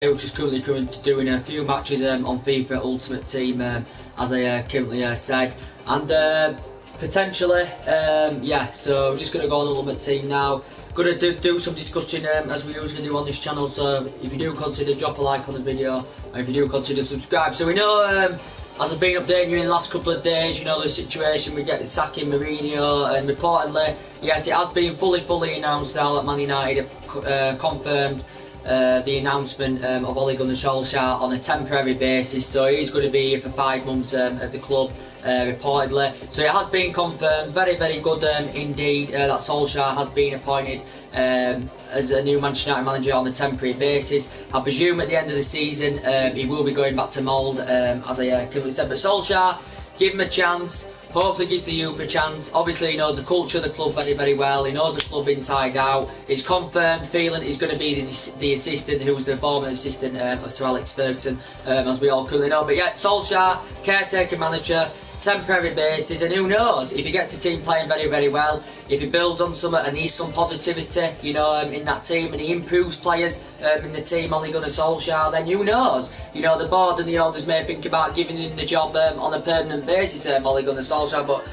Which is currently doing a few matches on FIFA Ultimate Team, as I currently said, and potentially, yeah. So we're just going to go on Ultimate Team now. Going to do some discussion as we usually do on this channel. So if you do consider drop a like on the video, and if you do consider subscribe. So we know, as I've been updating you in the last couple of days, you know the situation. We get the sacking Mourinho, and reportedly, yes, it has been fully announced now that Man United have confirmed the announcement of Ole Gunnar Solskjaer on a temporary basis. So he's going to be here for 5 months at the club, reportedly. So it has been confirmed. Very good indeed that Solskjaer has been appointed as a new Manchester United manager on a temporary basis. I presume at the end of the season he will be going back to mould, as I currently said. But Solskjaer, give him a chance. Hopefully gives the youth a chance. Obviously he knows the culture of the club very well. He knows the club inside out. It's confirmed feeling he's going to be the assistant, who was the former assistant of Sir Alex Ferguson, as we all currently know. But yeah, Solskjaer, caretaker manager, temporary basis, and who knows, if he gets the team playing very well, if he builds on something and needs some positivity, you know, in that team, and he improves players in the team, Ole Gunnar Solskjaer, then who knows, you know, the board and the owners may think about giving him the job on a permanent basis, Ole Gunnar Solskjaer. But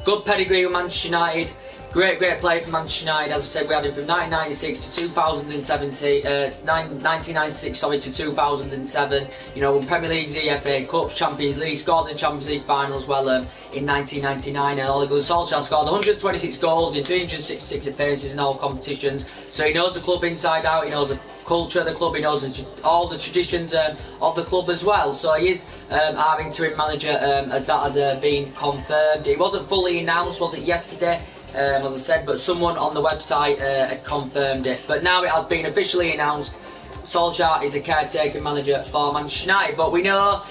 good pedigree with Manchester United. Great player for Manchester United. As I said, we had him from 1996 to 1996 to 2007. You know, won Premier Leagues, EFA Cups, Champions League, scored in the Champions League final as well in 1999. And Ole Gunnar Solskjaer scored 126 goals in 366 appearances in all competitions. So he knows the club inside out. He knows the culture of the club. He knows all the traditions of the club as well. So he is our interim manager, as that has been confirmed. It wasn't fully announced, was it, yesterday? As I said, but someone on the website had confirmed it. But now it has been officially announced. Solskjaer is the caretaker manager for Manchester United. But we know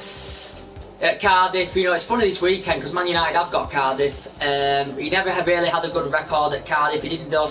at Cardiff, you know, it's funny this weekend because Man United have got Cardiff. He never really had a good record at Cardiff. He didn't do,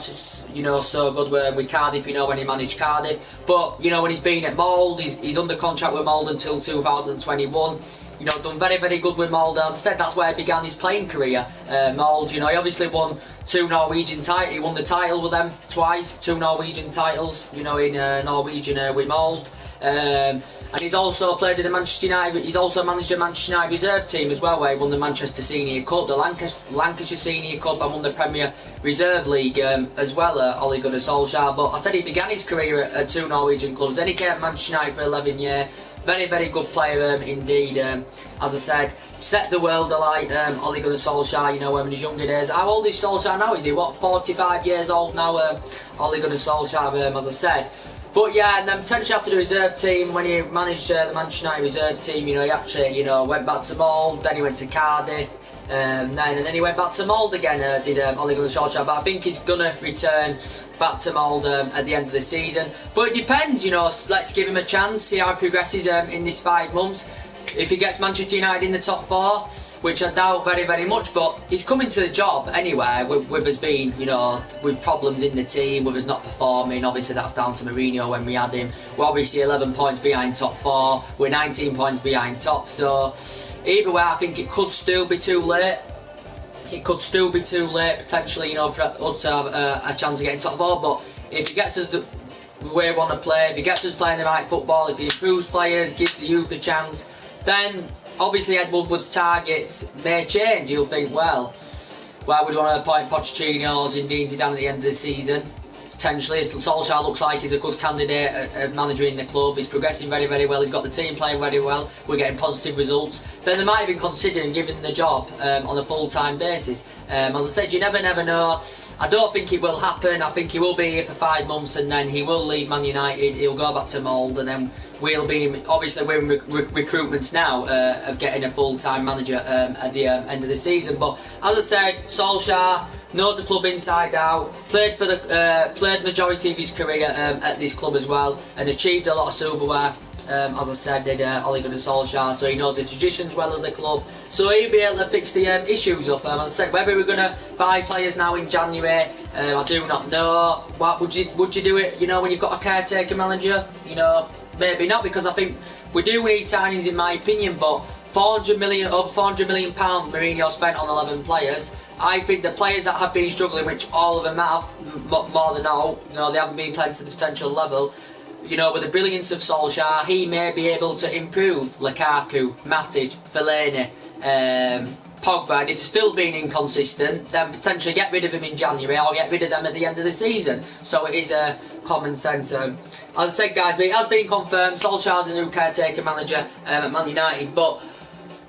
you know, so good with Cardiff, you know, when he managed Cardiff. But, you know, when he's been at Mould, he's under contract with Mould until 2021. You know, done very good with Mould. As I said, that's where he began his playing career. Mould, you know, he obviously won 2 Norwegian titles. He won the title with them twice, 2 Norwegian titles, you know, in Norwegian with Mould. And he's also played in the Manchester United. He's also managed the Manchester United reserve team as well, where he won the Manchester Senior Cup, the Lancashire Senior Cup, and won the Premier Reserve League as well. Ole Gunnar Solskjaer. But I said he began his career at 2 Norwegian clubs. Then he came to Manchester United for 11 years. Very good player indeed. As I said, set the world alight. Ole Gunnar Solskjaer, you know, in his younger days. How old is Solskjaer now? Is he, what, 45 years old now? Ole Gunnar Solskjaer, as I said. But yeah, and then potentially after the reserve team, when he managed the Manchester United reserve team, you know, he actually, you know, went back to Mould, then he went to Cardiff, and then he went back to Mould again, did Ole Gunnar Solskjaer. But I think he's going to return back to Mould at the end of the season. But it depends, you know, let's give him a chance, see how he progresses in this 5 months. If he gets Manchester United in the top 4, which I doubt very much, but he's coming to the job anyway, with us being, you know, with problems in the team, with us not performing. Obviously that's down to Mourinho when we had him. We're obviously 11 points behind top 4, we're 19 points behind top, so either way I think it could still be too late. It could still be too late potentially, you know, for us to have a chance of getting top 4, but if he gets us the way we want to play, if he gets us playing the right football, if he improves players, gives the youth a chance, then obviously Ed Woodward's targets may change. You'll think, well, why would we want to appoint Pochettino or Zinedine Zidane at the end of the season? Potentially, Solskjaer looks like he's a good candidate of manager in the club. He's progressing very well. He's got the team playing very well. We're getting positive results. Then they might even considering giving the job on a full-time basis. As I said, you never know. I don't think it will happen. I think he will be here for 5 months and then he will leave Man United. He'll go back to Mould and then we'll be, obviously we're in recruitments now of getting a full-time manager at the end of the season. But as I said, Solskjaer knows the club inside out, played the majority of his career at this club as well, and achieved a lot of silverware. As I said, did Ole Gunnar Solskjaer, so he knows the traditions well of the club, so he'll be able to fix the issues up. As I said, whether we're going to buy players now in January, I do not know. What would you do it? You know, when you've got a caretaker manager, you know, maybe not, because I think we do need signings in my opinion, but over £400 million Mourinho spent on 11 players. I think the players that have been struggling, which all of them have, more than all, you know, they haven't been playing to the potential level. you know, with the brilliance of Solskjaer, he may be able to improve Lukaku, Matic, Fellaini, Pogba, and if they're still being inconsistent, then potentially get rid of him in January or get rid of them at the end of the season. So it is a common sense. As I said, guys, it has been confirmed Solskjaer's a new caretaker manager at Man United, but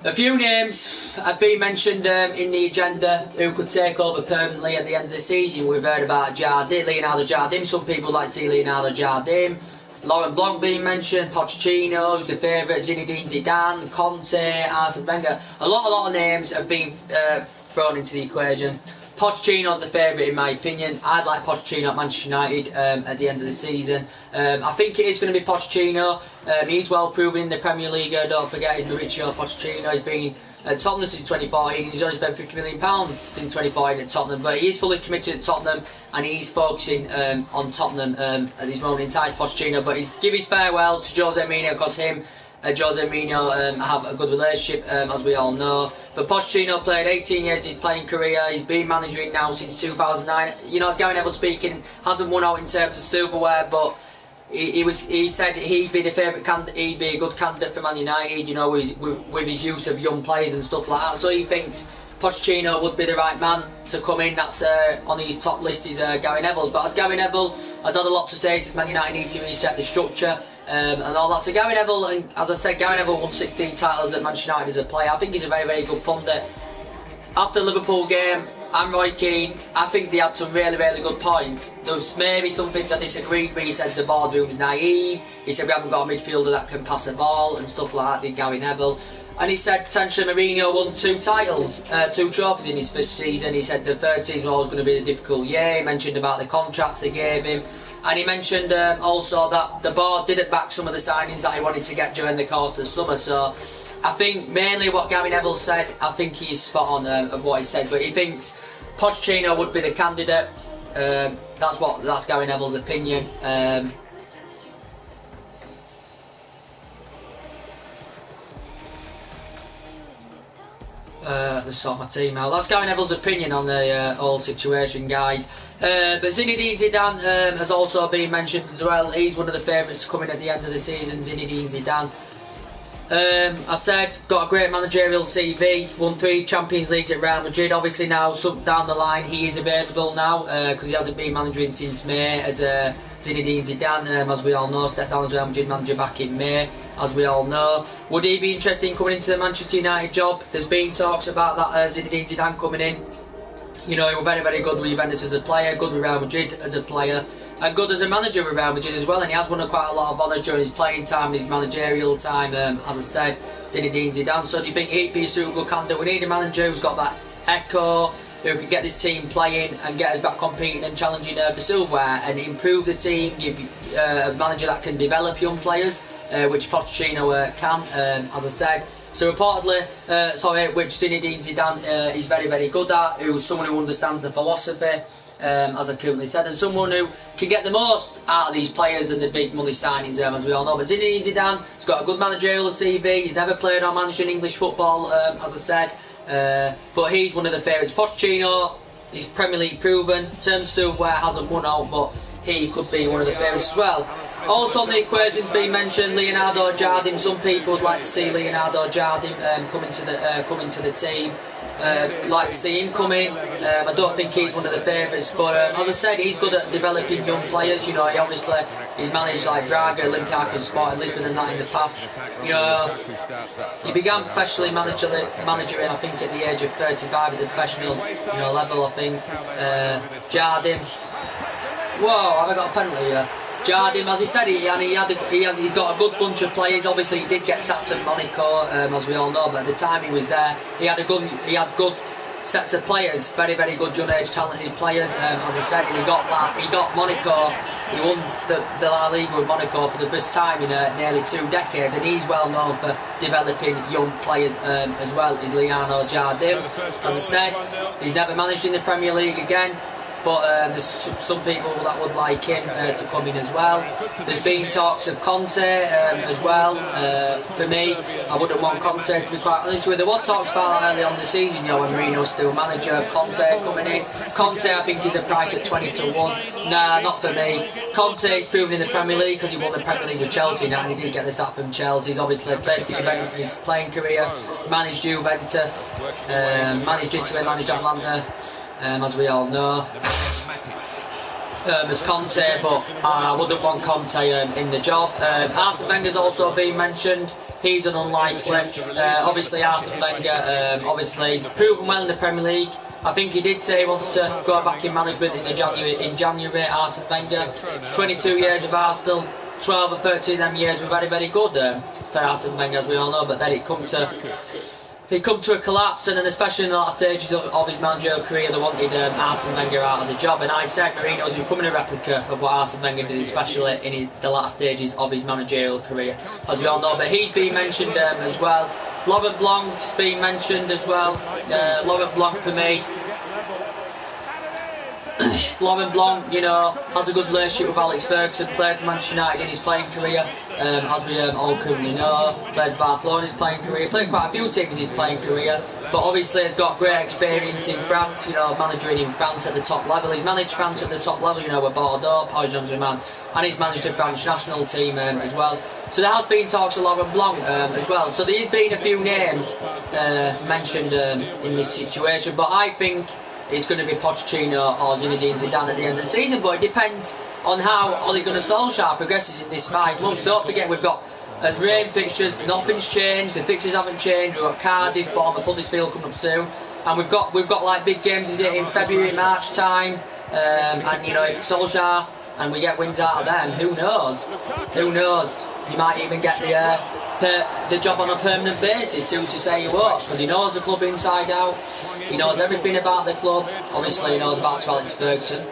a few names have been mentioned in the agenda who could take over permanently at the end of the season. We've heard about Leonardo Jardim. Some people like to see Leonardo Jardim. Laurent Blanc being mentioned, Pochettino's the favourite, Zinedine Zidane, Conte, Arsene Wenger. A lot of names have been thrown into the equation. Pochettino's the favourite in my opinion. I'd like Pochettino at Manchester United at the end of the season. I think it is going to be Pochettino. He's well proven in the Premier League. Don't forget, he's Mauricio Pochettino. He's been at Tottenham since 2014. He's only spent £50 million since 2014 at Tottenham, but he is fully committed at Tottenham and he's focusing on Tottenham at this moment in time. Pochettino, but he's give his farewell to Jose Mourinho because him Jose Mourinho have a good relationship, as we all know. But Pochettino played 18 years in his playing career. He's been managing now since 2009. You know, as Gary Neville speaking, hasn't won out in terms of silverware, but he said he'd be the favourite candidate. He'd be a good candidate for Man United. You know, with his use of young players and stuff like that. So he thinks Pochettino would be the right man to come in. That's on his top list is Gary Neville's. But as Gary Neville has had a lot to say since Man United need to reset the structure and all that. So Gary Neville, and as I said, Gary Neville won 16 titles at Manchester United as a player. I think he's a very good pundit. After the Liverpool game, I'm Roy Keane. I think they had some really good points. There was maybe some things I disagreed with. He said the boardroom's naive. He said we haven't got a midfielder that can pass a ball and stuff like that, did Gary Neville. And he said potentially Mourinho won 2 trophies in his first season. He said the third season was always going to be a difficult year. He mentioned about the contracts they gave him. And he mentioned also that the board didn't back some of the signings that he wanted to get during the course of the summer. So I think mainly what Gary Neville said, I think he's spot on of what he said. But he thinks Pochettino would be the candidate. That's Gary Neville's opinion. Let's sort my team out. That's Gary Neville's opinion on the whole situation, guys. But Zinedine Zidane has also been mentioned as well. He's one of the favourites coming at the end of the season, Zinedine Zidane. I said, got a great managerial CV, won 3 Champions Leagues at Real Madrid. Obviously now, down the line, he is available now because he hasn't been managing since May as Zinedine Zidane, as we all know, stepped down as Real Madrid manager back in May, as we all know. Would he be interested in coming into the Manchester United job? There's been talks about that Zinedine Zidane coming in. You know, he was very good with Juventus as a player, good with Real Madrid as a player, and good as a manager with Real Madrid as well. And he has won quite a lot of honours during his playing time, his managerial time, as I said, Zinedine Zidane. So do you think he'd be a suitable candidate? We need a manager who's got that echo, who can get this team playing and get us back competing and challenging for silverware and improve the team, give a manager that can develop young players, which Pochettino can, as I said. So reportedly, which Zinedine Zidane is very good at, who's someone who understands the philosophy, as I currently said, and someone who can get the most out of these players and the big money signings, as we all know. But Zinedine Zidane, he's got a good managerial CV, he's never played or managed in English football, as I said, but he's one of the favourites. Pochettino, he's Premier League proven, in terms of silverware, hasn't won out, but he could be one of the favourites as well. Also on the equation's been mentioned Leonardo Jardim. Some people would like to see Leonardo Jardim coming to the team. Like to see him come in. I don't think he's one of the favourites, but as I said, he's good at developing young players. You know, he's managed like Braga, Olympiacos, Sporting Lisbon and that in the past. You know, he began professionally managing, I think, at the age of 35 at the professional level. I think Jardim. Whoa, have I got a penalty here? Jardim, as he said, he's got a good bunch of players. Obviously, he did get sacked at Monaco, as we all know, but at the time he was there, he had good sets of players, very good young age talented players. As I said, and he got Monaco. He won the La Liga with Monaco for the first time in nearly 2 decades, and he's well known for developing young players as well as Leonardo Jardim. As I said, he's never managed in the Premier League again. but there's some people that would like him to come in as well. There's been talks of Conte as well. For me, I wouldn't want Conte, to be quite honest with you. There were talks about that early on the season, you know, when Mourinho's still manager. Conte coming in. Conte, I think, is a price at 20 to 1. Nah, not for me. Conte is proven in the Premier League because he won the Premier League with Chelsea now, and he did get the sack from Chelsea. He's obviously played for Juventus in his playing career, managed Juventus, managed Italy, managed Atlanta, as we all know. As Conte, but I wouldn't want Conte in the job. Arsene Wenger's also been mentioned. He's an unlikely. Obviously, Arsene Wenger, obviously, he's proven well in the Premier League. I think he did say he wants to go back in management in January. Arsene Wenger, 22 years with Arsenal, 12 or 13 of them years were very, very good for Arsene Wenger, as we all know. But then it come to a collapse, and then especially in the last stages of his managerial career, they wanted Arsene Wenger out of the job. And I said Mourinho's becoming a replica of what Arsene Wenger did, especially in the last stages of his managerial career, as we all know. But he's been mentioned as well. Laurent Blanc's been mentioned as well. Laurent Blanc for me. Laurent Blanc, you know, has a good relationship with Alex Ferguson, played for Manchester United in his playing career, as we all currently know, played for Barcelona in his playing career, played quite a few teams in his playing career, but obviously has got great experience in France, you know, managing in France at the top level. He's managed France at the top level, you know, with Bordeaux, Paris Saint-Germain, and he's managed the French national team as well. So there has been talks of Laurent Blanc as well. So there's been a few names mentioned in this situation, but I think it's going to be Pochettino or Zinedine Zidane at the end of the season, but it depends on how Ole Gunnar Solskjaer progresses in this 5 months. Don't forget, we've got rain fixtures, nothing's changed, the fixtures haven't changed. We've got Cardiff, Bournemouth, Huddersfield coming up soon, and we've got like big games, is it in February, March time, and you know, if Solskjaer and we get wins out of them, who knows? Who knows? He might even get the job on a permanent basis, to say you what, because he knows the club inside out. He knows everything about the club. Obviously, he knows about Sir Alex Ferguson.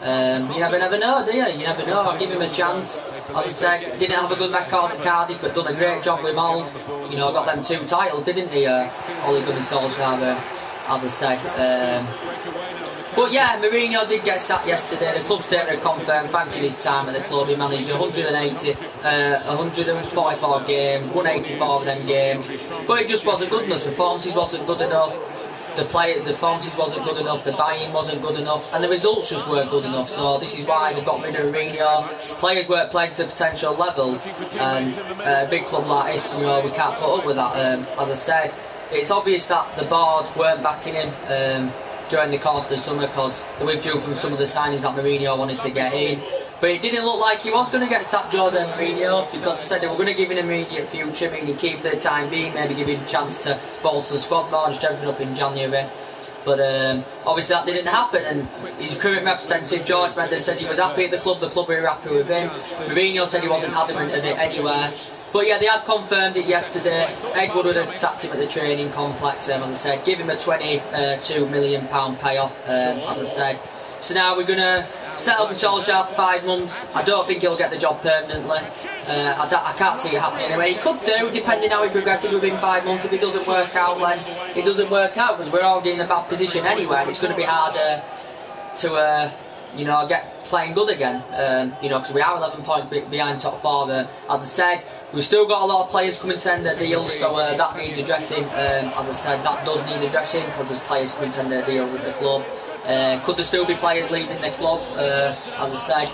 You never know, do you? You never know. I'll give him a chance. As I said, didn't have a good record at Cardiff, but done a great job with Mould. You know, got them 2 titles, didn't he? Ole Gunnar Solskjaer, as I said. But yeah, Mourinho did get sacked yesterday. The club statement confirmed, thanking his time at the club. He managed 144 games, 184 of them games. But it just wasn't good enough. The performances wasn't good enough. The performances wasn't good enough. The buy-in wasn't good enough, and the results just weren't good enough. So this is why they've got rid of Mourinho. Players weren't playing to potential level, and a big club like this, you know, we can't put up with that. As I said, it's obvious that the board weren't backing him during the course of the summer, because they withdrew from some of the signings that Mourinho wanted to get in. But it didn't look like he was going to get sacked, Jose Mourinho, because they said they were going to give him an immediate future, meaning keep for the time being, maybe give him a chance to bolster the squad more and strengthen up in January. But obviously that didn't happen, and his current representative, George Mendes, says he was happy at the club were happy with him. Mourinho said he wasn't adamant of it anywhere. But yeah, they had confirmed it yesterday. Ed Woodward had sacked him at the training complex, as I said, give him a £22 million payoff, as I said. So now we're going to set up with Solskjaer for 5 months. I don't think he'll get the job permanently. I can't see it happening anyway. He could do, depending how he progresses within 5 months. If it doesn't work out, then it doesn't work out, because we're already in a bad position anyway, and it's going to be harder to you know, get playing good again, you know, because we are 11 points behind top 4. As I said, we've still got a lot of players coming to end their deals, so that needs addressing. As I said, that does need addressing, because there's players coming to end their deals at the club. Could there still be players leaving the club, as I said?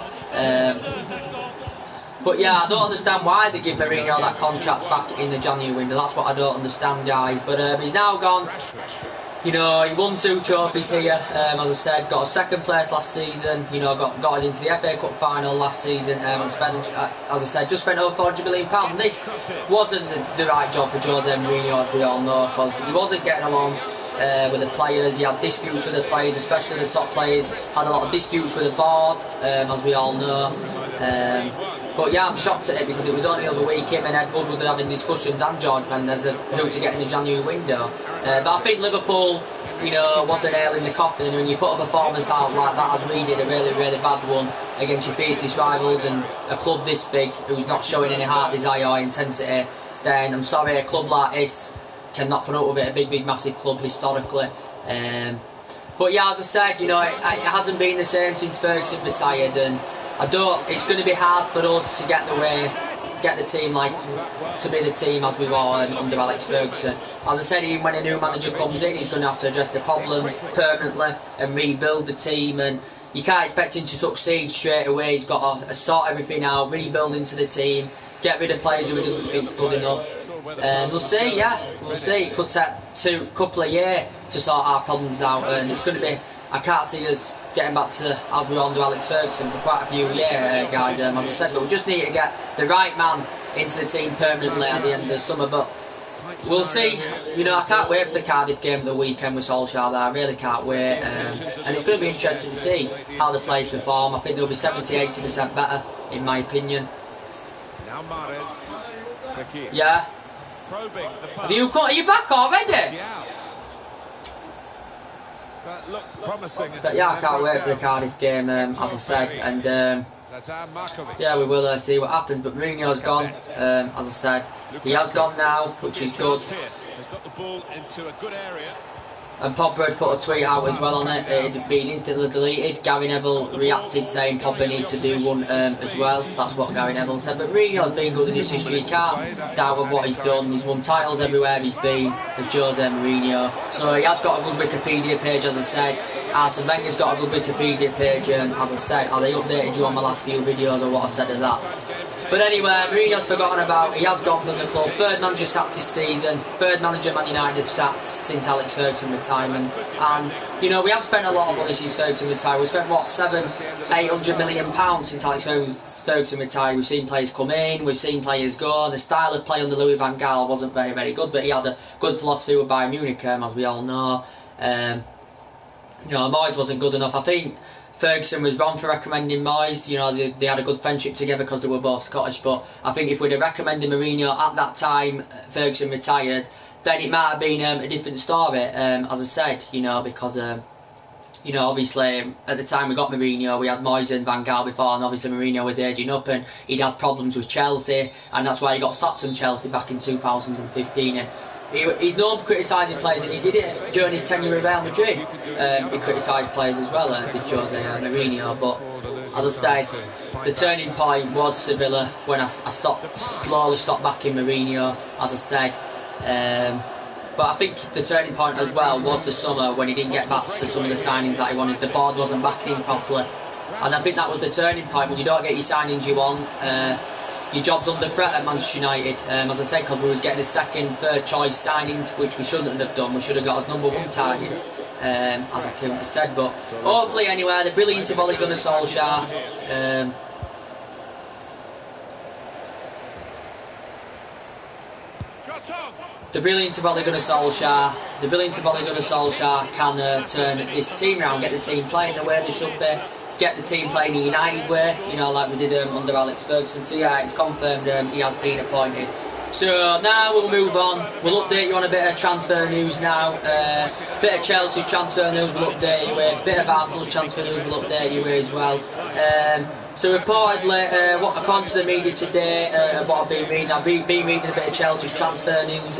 But yeah, I don't understand why they give Mourinho that contract back in the January window. That's what I don't understand, guys. But he's now gone. You know, he won 2 trophies here, as I said, got a 2nd place last season, you know, got us into the FA Cup final last season, and spent, as I said, just spent over £400 million. This wasn't the right job for Jose Mourinho, as we all know, because he wasn't getting along with the players. He had disputes with the players, especially the top players, had a lot of disputes with the board, as we all know. But yeah, I'm shocked at it, because it was only the other week him and Ed Woodward were having discussions, and George Mendes, of who to get in the January window. But I think Liverpool, you know, was a nail in the coffin, and when you put a performance out like that, as we did, a really, really bad one against your fiercest rivals, and a club this big who's not showing any heart, desire or intensity, then I'm sorry, a club like this cannot put up with it. A big, massive club historically. But yeah, as I said, you know, it hasn't been the same since Ferguson retired, and it's going to be hard for us to get the team to be the team as we were under Alex Ferguson. As I said, even when a new manager comes in, he's going to have to address the problems permanently and rebuild the team, and you can't expect him to succeed straight away. He's got to sort everything out, rebuild into the team, get rid of players who he doesn't think is good enough. We'll see, we'll see. It could take a couple of years to sort our problems out, and it's going to be. I can't see us getting back to as we were under Alex Ferguson for quite a few years, guys. As I said, but we just need to get the right man into the team permanently at the end of the summer. But we'll see. You know, I can't wait for the Cardiff game at the weekend with Solskjaer there. I really can't wait. And it's going to be interesting to see how the players perform. I think they'll be 70-80% better, in my opinion. Now Mahrez. Yeah. Are you back already? But yeah, I can't wait for the Cardiff game, as I said, and yeah, we will see what happens. But Mourinho's gone, as I said, he has gone now, which is good. And Pogba had put a tweet out as well on it. It had been instantly deleted. Gary Neville reacted saying Pogba needs to do one as well. That's what Gary Neville said. But Mourinho's been good in his history. You can't doubt of what he's done. He's won titles everywhere he's been as Jose Mourinho. So he has got a good Wikipedia page, as I said. Arsene Wenger's got a good Wikipedia page, as I said. Have they updated you on my last few videos or what I said of that? But anyway, Mourinho's forgotten about. He has gone from the club. Third manager sacked this season. Third manager Man United have sacked since Alex Ferguson retirement. And you know, we have spent a lot of money since Ferguson retired. We've spent what, £700-800 million since Alex Ferguson retired. We've seen players come in, we've seen players go. The style of play under Louis van Gaal wasn't very, very good, but he had a good philosophy with Bayern Munich, as we all know. You know, Moyes wasn't good enough. I think Ferguson was wrong for recommending Moyes. You know, they had a good friendship together because they were both Scottish. But I think if we'd have recommended Mourinho at that time, Ferguson retired, then it might have been a different story. As I said, you know, because you know, obviously at the time we got Mourinho, we had Moyes and Van Gaal before, and obviously Mourinho was aging up and he'd had problems with Chelsea, and that's why he got sacked from Chelsea back in 2015. And he's known for criticising players, and he did it during his tenure with Real Madrid. He criticised players as well, did Jose Mourinho. But as I said, the turning point was Sevilla when I slowly stopped backing Mourinho, as I said. But I think the turning point as well was the summer when he didn't get back for some of the signings that he wanted. The board wasn't backing him properly, and I think that was the turning point. When you don't get your signings you want, your job's under threat at Manchester United, as I said, because we was getting a second, third choice signings, which we shouldn't have done. We should have got as number one targets, as I currently said. But hopefully, anyway, the brilliant of Ole Gunnar Solskjaer. The brilliance of Ole Gunnar Solskjaer, can turn this team around, get the team playing the way they should be. Get the team playing a United way, you know, like we did under Alex Ferguson. So yeah, it's confirmed he has been appointed. So now we'll move on. We'll update you on a bit of transfer news now. Bit of Chelsea's transfer news we'll update you with. Bit of Arsenal's transfer news we'll update you with as well. So reportedly, according to the media today, what I've been reading, reading a bit of Chelsea's transfer news.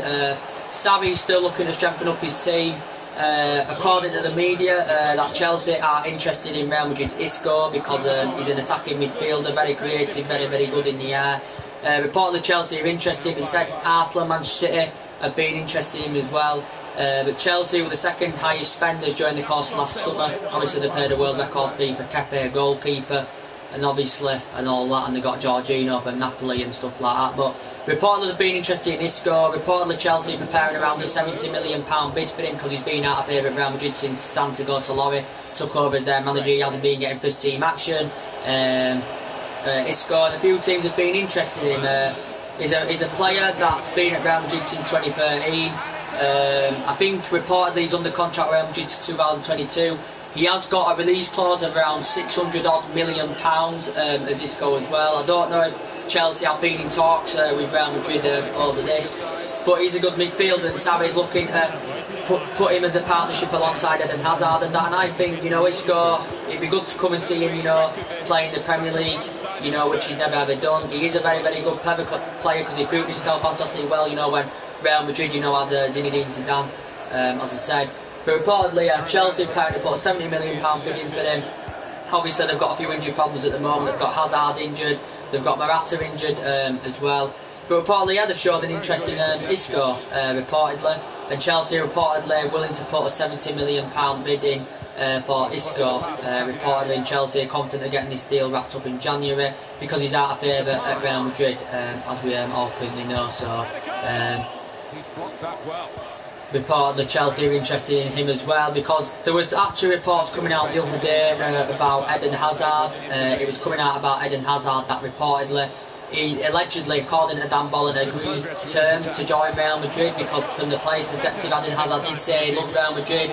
Sarri's still looking to strengthen up his team. According to the media, that Chelsea are interested in Real Madrid's Isco because he's an attacking midfielder, very creative, very, very good in the air. Reportedly Chelsea are interested. He said Arsenal and Manchester City have been interested in him as well. But Chelsea were the second highest spenders during the course of last summer. Obviously they paid a world record fee for Kepa, goalkeeper, and obviously and all that, and they got Jorginho from Napoli and stuff like that. But reportedly they've been interested in Isco. Reportedly Chelsea are preparing around a £70 million bid for him because he's been out of favour at Real Madrid since Santiago Solari took over as their manager. He hasn't been getting first team action. Isco and a few teams have been interested in him. He's a player that's been at Real Madrid since 2013. I think reportedly he's under contract with Real Madrid to 2022. He has got a release clause of around £600 million as Isco as well. I don't know if Chelsea have been in talks with Real Madrid over this, but he's a good midfielder, and Sarri's looking to put him as a partnership alongside Eden Hazard and that. And I think, you know, Isco, it'd be good to come and see him, you know, play in the Premier League, you know, which he's never ever done. He is a very, very good player because he proved himself fantastically well, you know, when Real Madrid, you know, had Zinedine Zidane, as I said. But reportedly, Chelsea apparently put a £70 million bid in for him. Obviously, they've got a few injury problems at the moment. They've got Hazard injured, they've got Morata injured as well. But reportedly, they've showed an interest in Isco, reportedly. And Chelsea are reportedly willing to put a £70 million bid in for Isco. Reportedly, and Chelsea are confident of getting this deal wrapped up in January because he's out of favour at Real Madrid, as we all currently know. So, reportedly Chelsea are interested in him as well, because there were actually reports coming out the other day about Eden Hazard. It was coming out about Eden Hazard that reportedly he allegedly, according to Dan Bolland, agreed terms to join Real Madrid, because from the player's perspective, Eden Hazard did say he loved Real Madrid.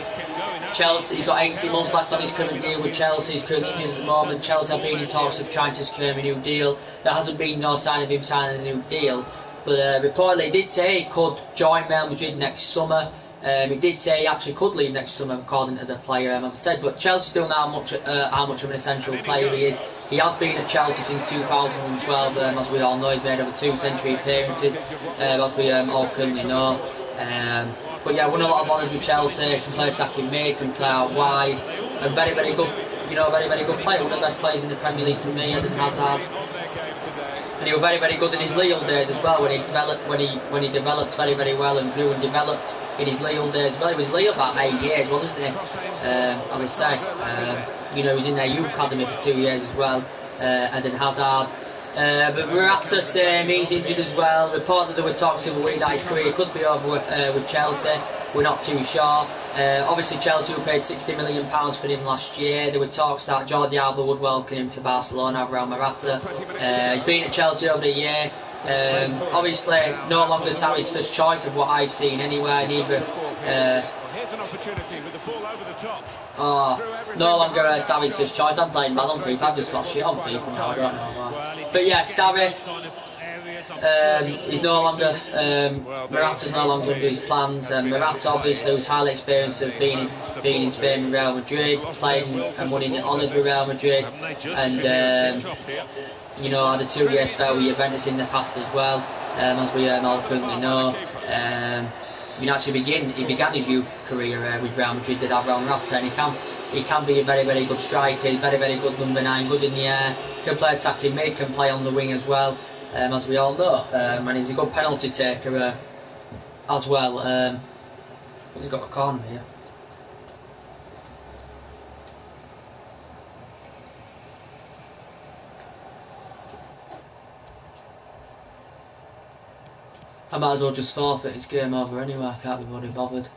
Chelsea, he's got 18 months left on his current deal with Chelsea. He's currently injured at the moment. Chelsea have been in talks of trying to secure a new deal. There hasn't been no sign of him signing a new deal. But reportedly, he did say he could join Real Madrid next summer. He did say he actually could leave next summer, according to the player, as I said. But Chelsea still know how much of an essential player he is. He has been at Chelsea since 2012, as we all know. He's made over 2 century appearances, as we all currently know. But yeah, won a lot of honours with Chelsea. Can play attacking mid, can play out wide, and very, very good. Very, very good player. One of the best players in the Premier League for me, Eden Hazard. And he was very, very good in his Lille days as well. When he developed very, very well and grew and developed in his Lille days. Well, he was Lille about 8 years, wasn't he? As I said, he was in their youth academy for 2 years as well. Eden Hazard. But Morata, same, he's injured as well. Reportedly there were talks the other week that his career could be over with Chelsea. We're not too sure. Obviously Chelsea were paid £60 million for him last year. There were talks that Jordi Alba would welcome him to Barcelona around Morata. He's been at Chelsea over the year. Obviously no longer Sarri's first choice of what I've seen anywhere, neither. Here's an opportunity with the ball over the top. No longer Sarri's first choice. I'm playing bad on FIFA. I've just got shit on FIFA now. I don't know why. But yeah, Sarri. He's no longer. Morata's no longer under his plans. Morata obviously was highly experienced of being in Spain with Real Madrid, playing and winning honours with Real Madrid, and had a 2-year spell with Juventus in the past as well, as we all currently know. He began his youth career with Real Madrid, did have Real Morata, and he can be a very, very good striker, very, very good number 9, good in the air, can play attacking mid, can play on the wing as well, as we all know, and he's a good penalty taker as well. He's got a corner here. I might as well just forfeit, it's game over anyway, I can't be bloody bothered.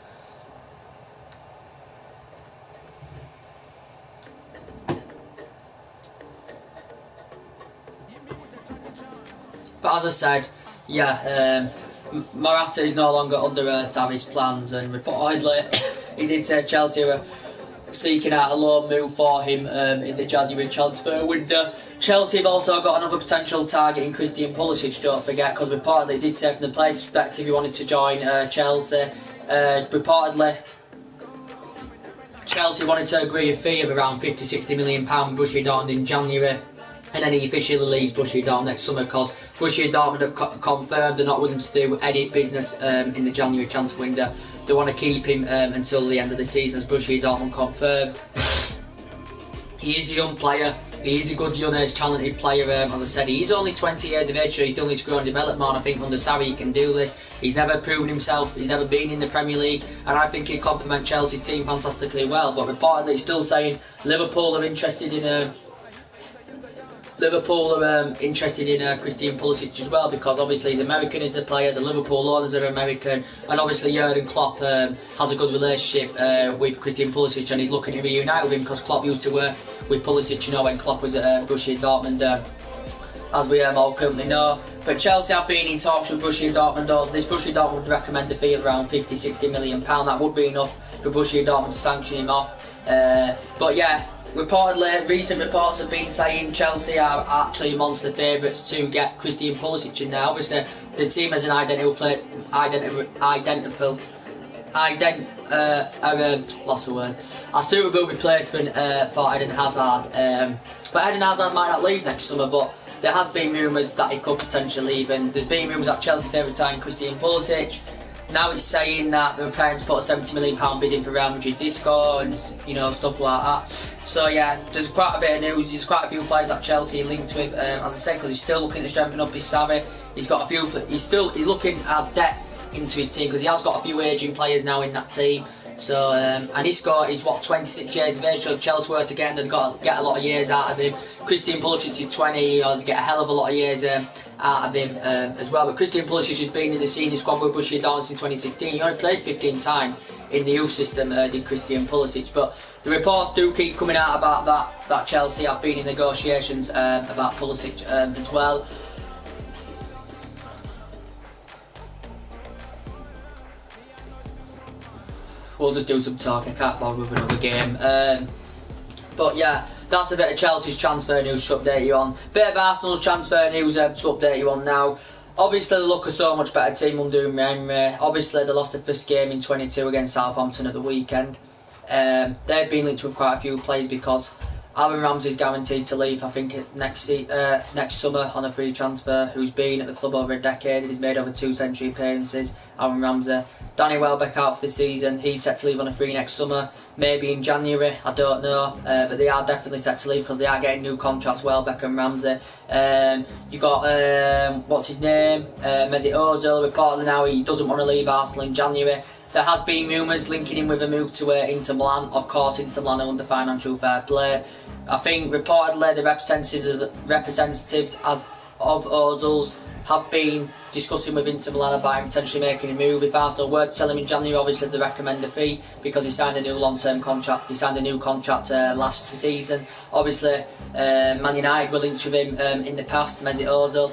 But as I said, yeah, Morata is no longer under Sarri's plans, and reportedly he did say Chelsea were seeking out a loan move for him in the January transfer window. Chelsea have also got another potential target in Christian Pulisic, don't forget, because reportedly he did say from the player's perspective he wanted to join Chelsea. Reportedly Chelsea wanted to agree a fee of around £50-60 million with Borussia Dortmund in January, and then he officially leaves Borussia Dortmund next summer, because Borussia Dortmund have confirmed they're not willing to do any business in the January transfer window. They want to keep him until the end of the season, as Borussia Dortmund confirmed. He is a young player. He is a good young age talented player. As I said, he's only 20 years of age, so he's still needs to grow and develop more. And I think under Sarri he can do this. He's never proven himself. He's never been in the Premier League, and I think he'd complement Chelsea's team fantastically well. But reportedly, it's still saying Liverpool are interested in. Christian Pulisic as well, because obviously he's American as a player, the Liverpool owners are American, and obviously Jurgen Klopp has a good relationship with Christian Pulisic, and he's looking to reunite with him, because Klopp used to work with Pulisic, when Klopp was at Borussia Dortmund, as we all currently know. But Chelsea have been in talks with Borussia Dortmund. This Borussia Dortmund would recommend a fee of around £50-60 million. That would be enough for Borussia Dortmund to sanction him off. But yeah, reportedly, recent reports have been saying Chelsea are actually monster favourites to get Christian Pulisic in there. Obviously, the team has an a suitable replacement for Eden Hazard. But Eden Hazard might not leave next summer, but there has been rumours that he could potentially leave, and there's been rumours that Chelsea favourite sign Christian Pulisic. now it's saying that they're preparing to put a £70 million bid in for Real Madrid Isco and stuff like that. So yeah, there's quite a bit of news. There's quite a few players that Chelsea are linked with, as I said, because he's still looking to strengthen up his savvy. He's got a few. He's looking at depth into his team because he has got a few aging players now in that team. So and Isco is 26 years of age. So if Chelsea were to get him, they've got to get a lot of years out of him. Christian Pulisic is 20, or they get a hell of a lot of years out of him as well. But Christian Pulisic has been in the senior squad with Borussia Dortmund in 2016. He only played 15 times in the youth system, did Christian Pulisic. But the reports do keep coming out about that Chelsea have been in negotiations about Pulisic as well. We'll just do some talking. I can't bother with another game. But yeah, that's a bit of Chelsea's transfer news to update you on. Bit of Arsenal's transfer news to update you on now. Obviously, they look a so much better team under Emery. Obviously, they lost the first game in 22 against Southampton at the weekend. They've been linked with quite a few players because Aaron Ramsey's guaranteed to leave, I think, next summer on a free transfer, who's been at the club over a decade and he's made over 2 century appearances, Aaron Ramsey. Danny Welbeck out for the season, he's set to leave on a free next summer, maybe in January, I don't know, but they are definitely set to leave because they are getting new contracts, Welbeck and Ramsey. You got, what's his name, Mesut Ozil, reportedly now he doesn't want to leave Arsenal in January. There has been rumours linking him with a move to Inter Milan. Of course, Inter Milan are under financial fair play. I think reportedly the representatives of Ozil's have been discussing with Inter Milan about him potentially making a move. If Arsenal were to sell him in January, obviously they recommend a fee because he signed a new long-term contract. He signed a new contract last season. Obviously, Man United were linked with him in the past, Mesut Ozil.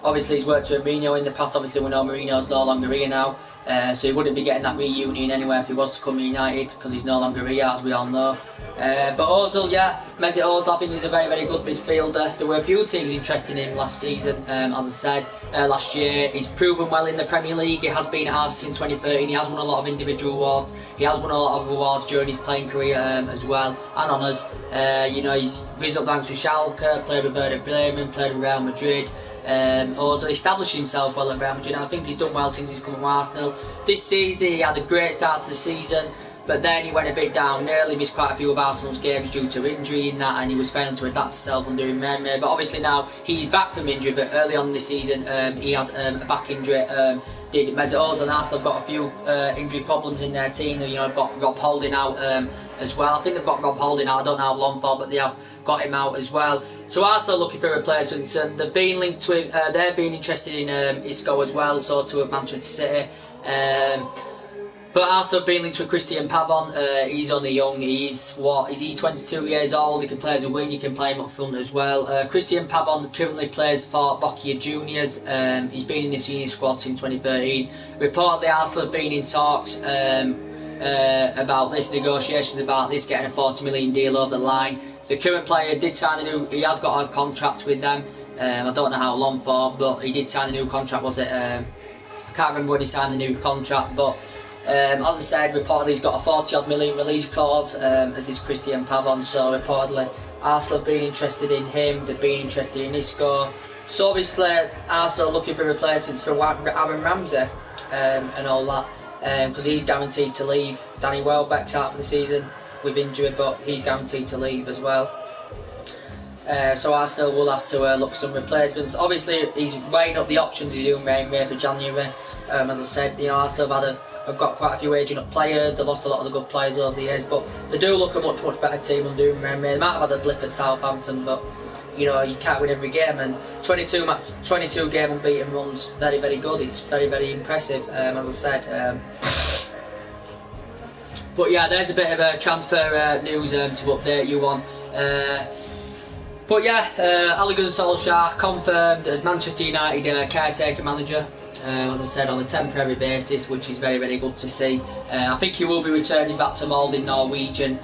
Obviously, he's worked with Mourinho in the past. Obviously, we know Mourinho's no longer here now. So he wouldn't be getting that reunion anyway if he was to come to United because he's no longer here, as we all know. But Ozil, yeah, Mesut Ozil, I think he's a very, very good midfielder. There were a few teams interested in him last season, as I said, last year. He's proven well in the Premier League. He has been at us since 2013. He has won a lot of individual awards. He has won a lot of awards during his playing career as well, and honours. He's risen up ranks with Schalke, played with Werder Bremen, played with Real Madrid. Ozil established himself well at Real Madrid, and I think he's done well since he's come to Arsenal. This season he had a great start to the season, but then he went a bit down, nearly missed quite a few of Arsenal's games due to injury and that, and he was failing to adapt himself under Emery. But obviously now he's back from injury, but early on in the season he had a back injury. Did Mesut Ozil and Arsenal have got a few injury problems in their team. They've got Rob Holding out as well. I think they've got Rob Holding out, I don't know how long for, but they have got him out as well. So Arsenal looking for replacements, and they've been linked with, they've been interested in Isco as well, so to Manchester City. But Arsenal have been linked with Christian Pavon. He's only young. He's 22 years old. He can play as a wing. You can play him up front as well. Christian Pavon currently plays for Bochia Juniors. He's been in the senior squad since 2013. Reportedly, Arsenal have been in talks about this, negotiations about this, getting a £40 million deal over the line. The current player did sign he has got a contract with them. I don't know how long for, but he did sign a new contract. Was it? I can't remember when he signed the new contract, but. As I said, reportedly he's got a 40-odd million release clause, as is Christian Pavon, so reportedly Arsenal have been interested in him, they've been interested in Isco. So obviously Arsenal are looking for replacements for Aaron Ramsey and all that, because he's guaranteed to leave. Danny Welbeck's out for the season with injury, but he's guaranteed to leave as well. So Arsenal will have to look for some replacements. Obviously he's weighing up the options he's doing for January. As I said, Arsenal have got quite a few aging up players. They've lost a lot of the good players over the years, but they do look a much, much better team under Emery. They might have had a blip at Southampton, but you can't win every game, and 22 game unbeaten runs, very, very good. It's very, very impressive, as I said. But yeah, there's a bit of a transfer news to update you on. But yeah, Ole Gunnar Solskjaer confirmed as Manchester United caretaker manager. As I said, on a temporary basis, which is very, very good to see. I think he will be returning back to Molde in Norwegian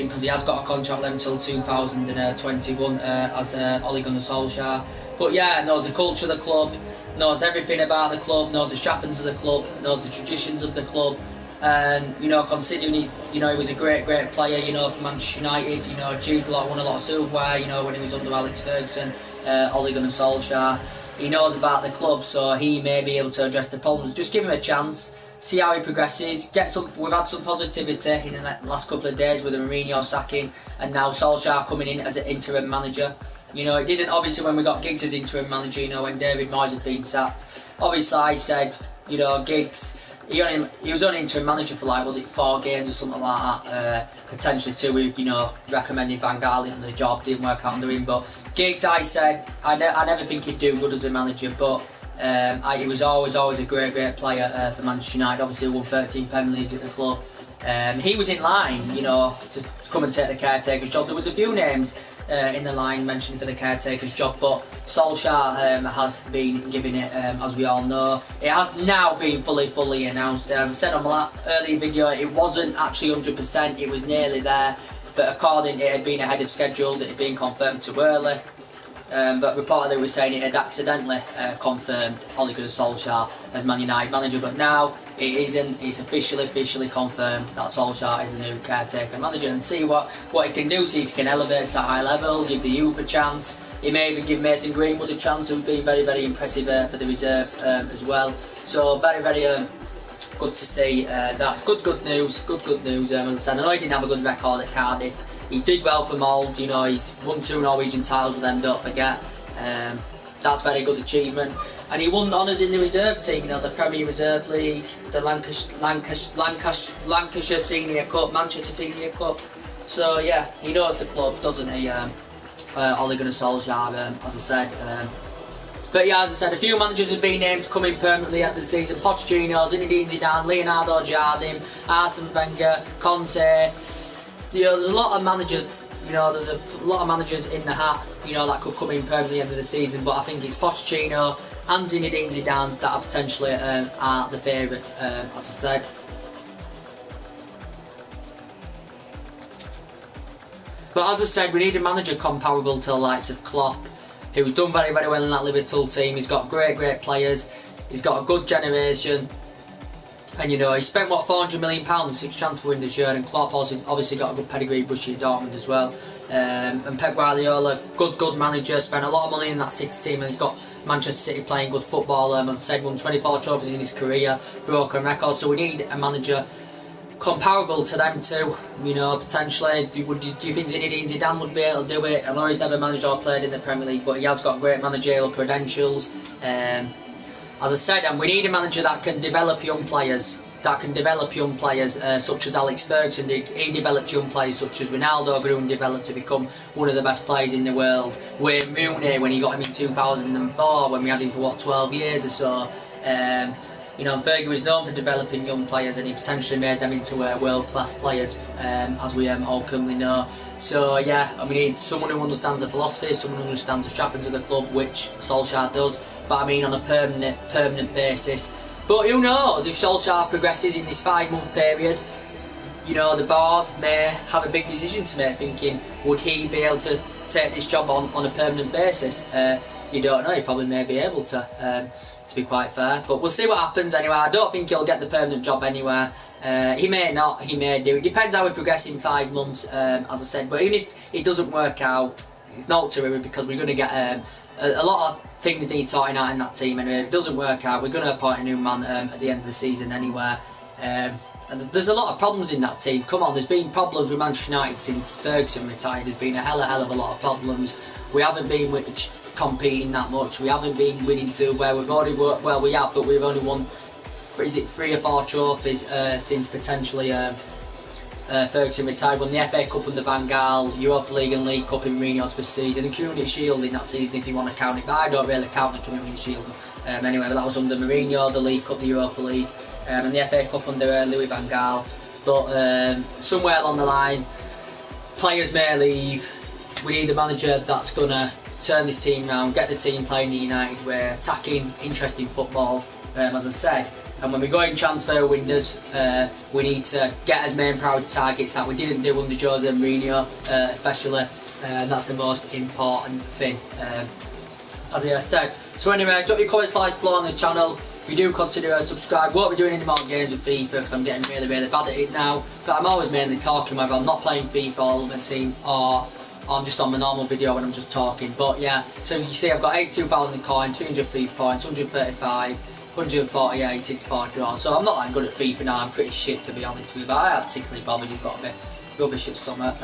because he has got a contract left until 2021 as Ole Gunnar Solskjaer. But yeah, knows the culture of the club, knows everything about the club, knows the trappings of the club, knows the traditions of the club. And considering he was a great player, for Manchester United, achieved won a lot of silverware, when he was under Alex Ferguson, Ole Gunnar Solskjaer. he knows about the club, so he may be able to address the problems. Just give him a chance, see how he progresses. We've had some positivity in the last couple of days with the Mourinho sacking, and now Solskjaer coming in as an interim manager. You know, it didn't obviously when we got Giggs as interim manager. You know, when David Moyes had been sacked. Obviously, I said, you know, Giggs. He was only interim manager for like, was it 4 games or something like that? Potentially 2 with, you know, recommending Van Gaal into the job. Didn't work out under him. But Giggs, I said, I never think he'd do good as a manager. But he was always a great player for Manchester United. Obviously, won 13 Premier Leagues at the club. He was in line, you know, to come and take the caretaker's job. There was a few names in the line mentioned for the caretaker's job, but Solskjaer has been giving it, as we all know. It has now been fully announced. As I said on my earlier video, it wasn't actually 100%, it was nearly there, but according it had been ahead of schedule, it had been confirmed too early. But reportedly we're saying it had accidentally confirmed Ole Gunnar Solskjaer as Man United manager, but now it isn't. It's officially confirmed that Solskjaer is the new caretaker manager, and see what he can do, see if he can elevate to a high level, give the youth a chance. He may even give Mason Greenwood a chance, who's been very impressive for the reserves as well. So very good to see. That's good news. Good news. As I said, I know he didn't have a good record at Cardiff. He did well for Mould, you know, he's won 2 Norwegian titles with them, don't forget. That's very good achievement. And he won honours in the reserve team, you know, the Premier Reserve League, the Lancashire Senior Cup, Manchester Senior Cup. So yeah, he knows the club, doesn't he, Ole Gunnar Solskjaer, as I said. But yeah, as I said, a few managers have been named to come in permanently at the season. Pochettino, Zinedine Zidane, Leonardo Jardim, Arsene Wenger, Conte. You know, there's a lot of managers. You know, there's a lot of managers in the hat. You know, that could come in permanently at the end of the season. But I think it's Pochettino and Zinedine Zidane that are potentially are the favourites. As I said. But as I said, we need a manager comparable to the likes of Klopp, who's done very well in that Liverpool team. He's got great players. He's got a good generation. And you know, he spent what, £400 million on 6 transfer windows year, and Klopp obviously got a good pedigree, Borussia Dortmund as well. And Pep Guardiola, good manager, spent a lot of money in that City team, and he's got Manchester City playing good football. As I said, won 24 trophies in his career, broken records. So we need a manager comparable to them two. You know, potentially. Do you think Zinedine Zidane would be able to do it? I know he's never managed or played in the Premier League, but he has got great managerial credentials. As I said, and we need a manager that can develop young players. Such as Alex Ferguson did. He developed young players such as Ronaldo grew and developed to become one of the best players in the world. Wayne Rooney, when he got him in 2004, when we had him for what, 12 years or so. You know, Fergie was known for developing young players, and he potentially made them into world-class players, as we all currently know. So yeah, and we need someone who understands the philosophy, someone who understands the trappings of the club, which Solskjaer does. But I mean on a permanent basis. But who knows, if Solskjaer progresses in this 5-month period, you know, the board may have a big decision to make, thinking, would he be able to take this job on a permanent basis? You don't know, he probably may be able to be quite fair. But we'll see what happens anyway. I don't think he'll get the permanent job anywhere. He may not, he may do. It depends how we progress in 5 months, as I said. But even if it doesn't work out, it's not to worry, because we're going to get a lot of things need sorting out in that team, and if it doesn't work out, we're going to appoint a new man at the end of the season anyway. And there's a lot of problems in that team. Come on, there's been problems with Manchester United since Ferguson retired. There's been a hell of a lot of problems. We haven't been competing that much. We haven't been winning to where we've already worked. Well, we have, but we've only won, is it 3 or 4 trophies since potentially Ferguson retired. Won the FA Cup under Van Gaal, Europa League and League Cup in Mourinho's first season, and Community Shield in that season if you want to count it, but I don't really count the Community Shield. Anyway, but that was under Mourinho, the League Cup, the Europa League, and the FA Cup under Louis Van Gaal. But somewhere along the line, players may leave. We need a manager that's going to turn this team round, get the team playing the United way, attacking, interesting football, as I said. And when we go in transfer windows, we need to get as main priority targets that we didn't do under Jose Mourinho, especially. That's the most important thing, as I said. So anyway, drop your comments, likes below on the channel. If you do consider subscribe, won't be doing any more games with FIFA because I'm getting really bad at it now. But I'm always mainly talking, whether I'm not playing FIFA Ultimate Team or I'm just on my normal video when I'm just talking. But yeah, so you see I've got 82,000 coins, 300 FIFA points, 135, 148, 64 draws. So I'm not that good at FIFA now, I'm pretty shit to be honest with you, but I have particularly bothered, you've got a bit rubbish at summer.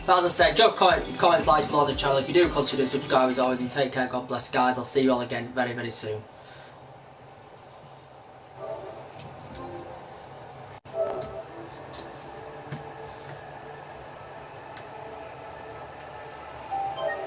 But as I said, drop comments, likes below the channel if you do consider subscribing as always, and take care, God bless guys, I'll see you all again very, very soon.